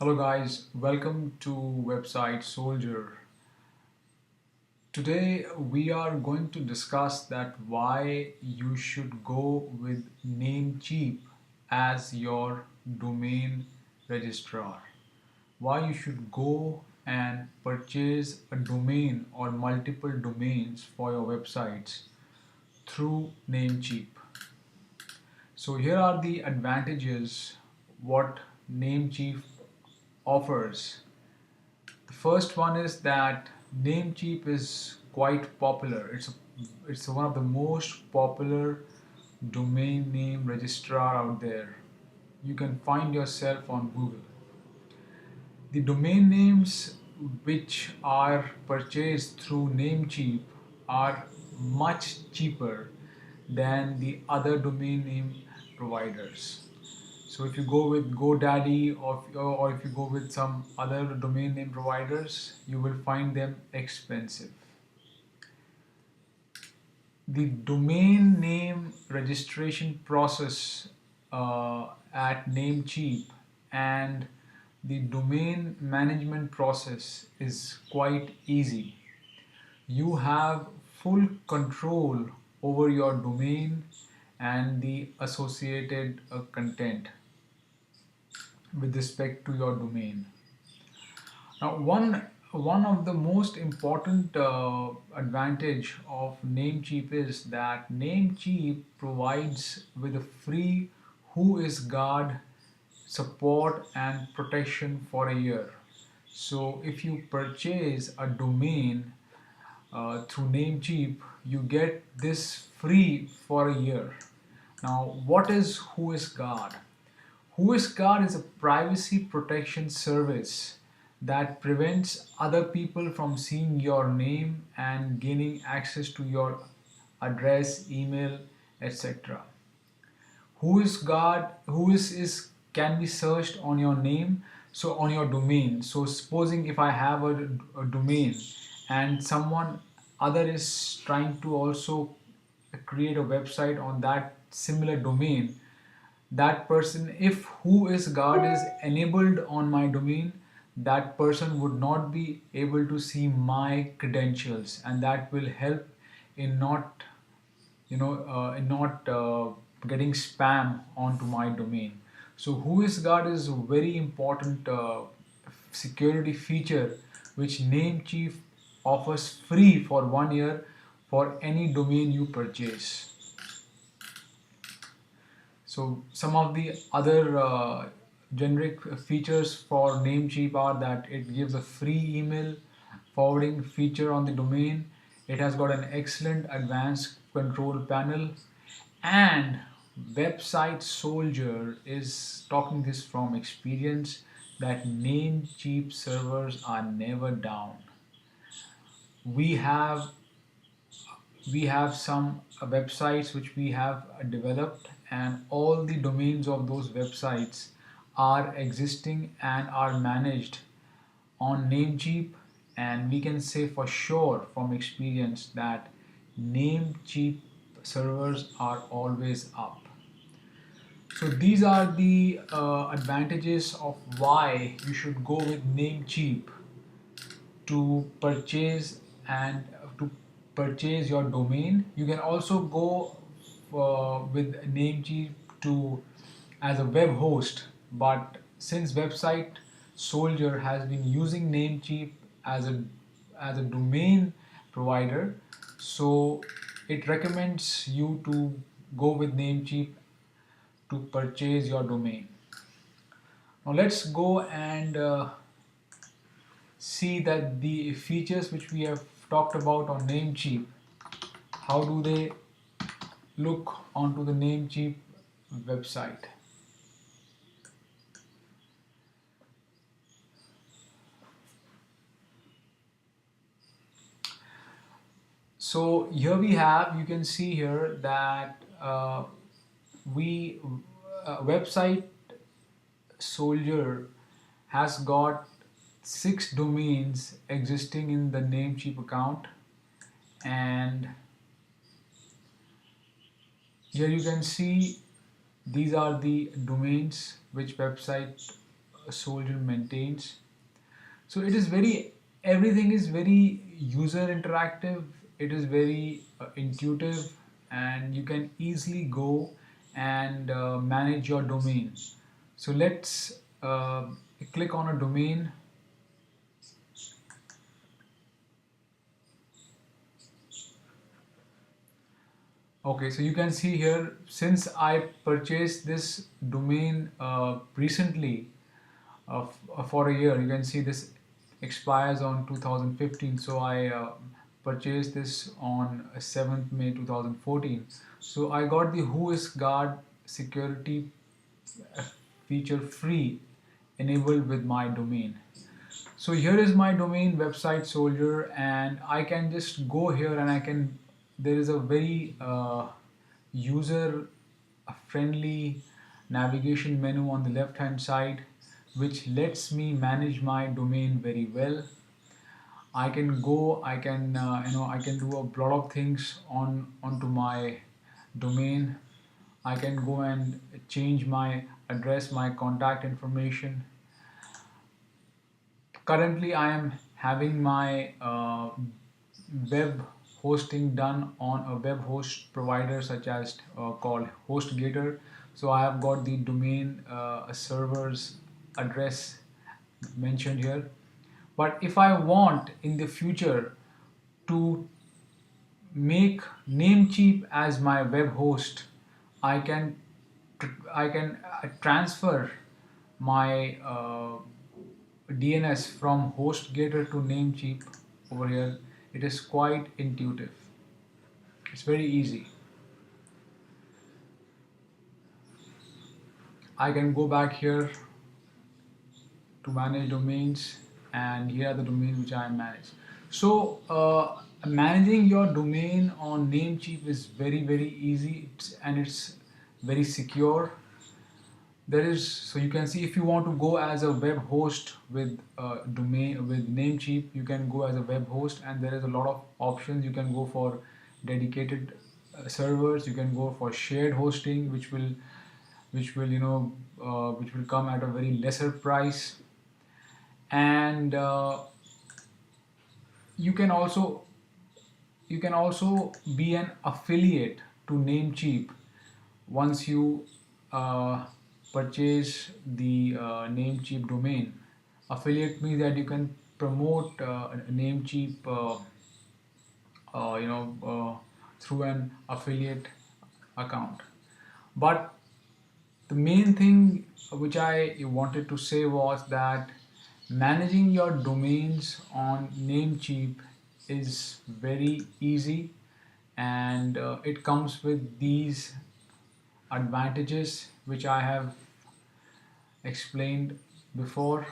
Hello guys, welcome to website Soldier. Today we are going to discuss that why you should go with Namecheap as your domain registrar. Why you should go and purchase a domain or multiple domains for your websites through Namecheap. So here are the advantages what Namecheap offers. The first one is that Namecheap is quite popular. It's one of the most popular domain name registrar out there. You can find yourself on Google. The domain names which are purchased through Namecheap are much cheaper than the other domain name providers. So if you go with GoDaddy or if you go with some other domain name providers, you will find them expensive. The domain name registration process at Namecheap and the domain management process is quite easy. You have full control over your domain and the associated content with respect to your domain. Now, one of the most important advantage of Namecheap is that Namecheap provides with a free WhoisGuard support and protection for a year. So if you purchase a domain through Namecheap, you get this free for a year. Now, what is WhoisGuard? WhoisGuard is a privacy protection service that prevents other people from seeing your name and gaining access to your address, email, etc. Whois is can be searched on your name, so on your domain. So supposing if I have a domain and someone other is trying to also create a website on that similar domain, that person, if WhoisGuard is enabled on my domain, that person would not be able to see my credentials, and that will help in not getting spam onto my domain. So WhoisGuard is a very important security feature which Namecheap offers free for 1 year for any domain you purchase. So some of the other generic features for Namecheap are that it gives a free email forwarding feature on the domain. It has got an excellent advanced control panel, and Website Soldier is talking this from experience that Namecheap servers are never down. We have we have some websites which we have developed, and all the domains of those websites are existing and are managed on Namecheap, and we can say for sure from experience that Namecheap servers are always up. So these are the advantages of why you should go with Namecheap to purchase and to purchase your domain. You can also go with Namecheap to as a web host, but since website Soldier has been using Namecheap as a domain provider, so it recommends you to go with Namecheap to purchase your domain. Now let's go and see that the features which we have talked about on Namecheap, how do they look onto the Namecheap website. So here we have, you can see here that we website Soldier has got 6 domains existing in the Namecheap account, and here you can see these are the domains which website Soldier maintains. So it is very, everything is very user interactive. It is very intuitive, and you can easily go and manage your domain. So let's click on a domain. Okay, so you can see here, since I purchased this domain recently, for a year, you can see this expires on 2015. So I purchased this on 7th May 2014. So I got the Who is Guard security feature free enabled with my domain. So here is my domain, website soldier, and I can just go here and I can, there is a very user friendly navigation menu on the left hand side, which lets me manage my domain very well. I can go, I can I can do a lot of things onto my domain. I can go and change my address, my contact information. Currently, I am having my web hosting done on a web host provider such as called HostGator. So I have got the domain server's address mentioned here. But if I want in the future to make Namecheap as my web host, I can transfer my DNS from HostGator to Namecheap over here. It is quite intuitive. It's very easy. I can go back here to manage domains, and here are the domains which I manage. So managing your domain on Namecheap is very easy, and it's very secure. There is, so you can see, if you want to go as a web host with domain with Namecheap, you can go as a web host, and there is a lot of options. You can go for dedicated servers. You can go for shared hosting, which will which will come at a very lesser price. And you can also be an affiliate to Namecheap once you purchase the Namecheap domain. Affiliate means that you can promote Namecheap through an affiliate account. But the main thing which I wanted to say was that managing your domains on Namecheap is very easy, and it comes with these advantages which I have explained before.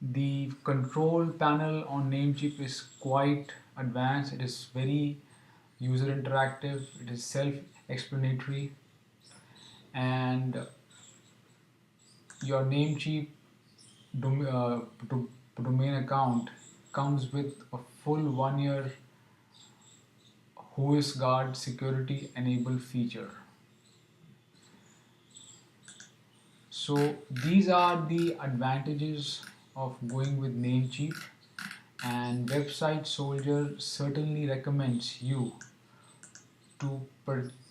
The control panel on Namecheap is quite advanced. It is very user interactive. It is self-explanatory, and your Namecheap domain account comes with a full 1 year Whois Guard security enable feature. So these are the advantages of going with Namecheap, and Website Soldier certainly recommends you to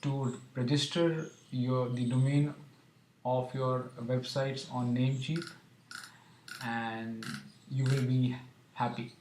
to register the domain of your websites on Namecheap, and you will be happy.